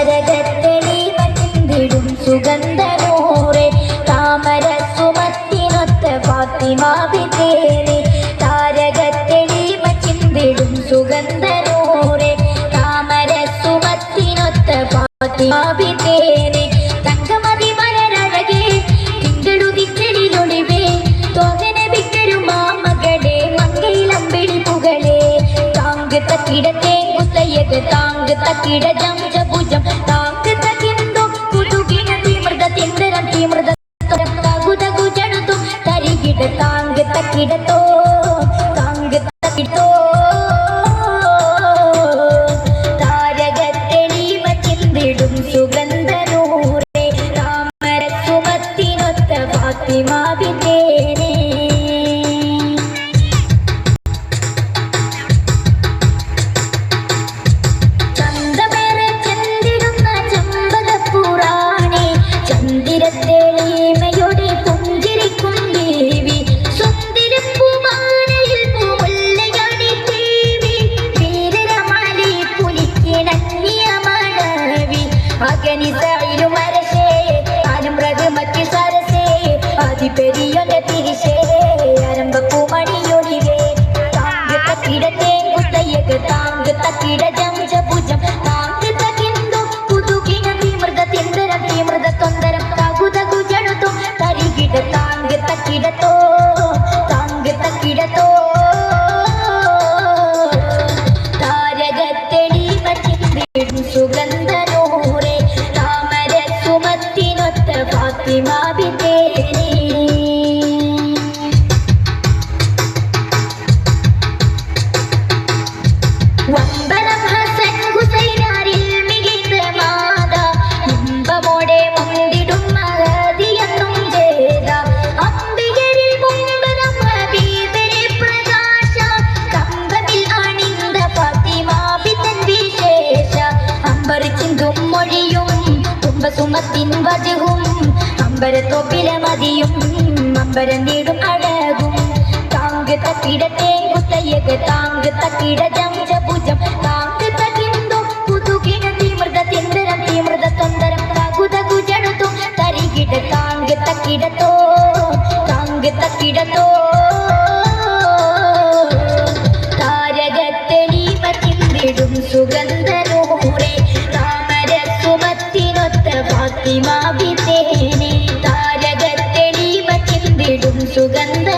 താരകത്തെളിമ ചിന്തിടും സുഗന്ധനൂറെ താമര സുമത്തിനൊത്ത ഫാത്തിമ ബിത്തേനെ താരകത്തെളിമ ചിന്തിടും സുഗന്ധനൂറെ താമര സുമത്തിനൊത്ത ഫാത്തിമ ബിത്തേനെ തങ്കമതി മലരഴകേ തിങ്കളുതിച്ചെടിലൊളിവേ തോകന ബിക്കരും മാമകളെ മങ്കയിലമ്പിളി പുകളെ താങ്ക് തക്കിടത്തെ കുത്തയ്യക താങ്ക് തക്കിട ജംജഭുജം താങ്ക് തകിന്തോ കുതുകിന തീമൃത തിന്തരം തീമൃത തകുതകു ജണുതു തരികിട താങ്ക് തക്കിടത്തോ താങ്ക് തക്കിടത്തോ താരകത്തെളിമ ചിന്തിടും സുഗന്ധനൂറെ താമര സുമത്തിനൊത്ത ഫാത്തിമ ബിത്തേനെ ചന്ദിരത്തെളിമയുടെ പുഞ്ചിരിക്കും ദേവി സുന്ദരപ്പൂമാലയിൽ പൂമുല്ലയാടി ദേവി വീരരമാലി പുലിക്കിണങ്ങിയ മാണവി അഗനിസായിലും അരശേ അനുമൃഗമറ്റ് സരസേ അതിപെരിയൊന്റെ തിരിശേ അരമ്പപ്പൂമണിയൊളിവേ താങ്ക് തക്കിടത്തെ കുത്തയ്യക താങ്ക് തക്കിട ജംജഭുജം താങ്ക് തകിന്തോ കുതുകിന തീമൃത തിന്തരം തീമൃത തൊന്തരം തകുതകു ജണുതു തരികിട താങ്ക് തക്കിടത്തോ താങ്ക് തക്കിടത്തോ താരകത്തെളിമ ചിന്തിടും സുഗന്ധനൂറെ താമര സുമത്തിനൊത്ത ഫാത്തിമ ബിത്തേനെ വമ്പനം ഹസൻ ഹുസൈനാരിൽ മികച്ച മാത ഇമ്പമോടെ മുന്തിടും മഹദിയെന്നും ചെയ്ത അംബികരിൽ മുമ്പനം ഹബീബരെ പ്രകാശ കമ്പമിൽ അണിந்த ഫാത്തിമ ബിത്തൻ വിശേഷ അമ്പർ ചിന്തും മൊഴിയും തുമ്പസുമത്തിൻ വജുവും അമ്പരത്തോപ്പിലെ മതിയും അമ്പരം നീടും അഴകും താങ്ക് തക്കിടത്തെ കുത്തയ്യക താങ്ക് തക്കിട ജംജഭുജം താങ്ക് തകിന്തോ കുതുകിന തീമൃത തിന്തരം തീമൃത തൊന്തരം തകുതകു ജണുതു തരികിട താങ്ക് തക്കിടത്തോ താങ്ക് തക്കിടത്തോ താരകത്തെളിമ ചിന്തിടും സുഗന്ധനൂറെ താമര സുമത്തിനൊത്ത ഫാത്തിമ ബിത്തേനെ താരകത്തെളിമ ചിന്തിടും സുഗന്ധ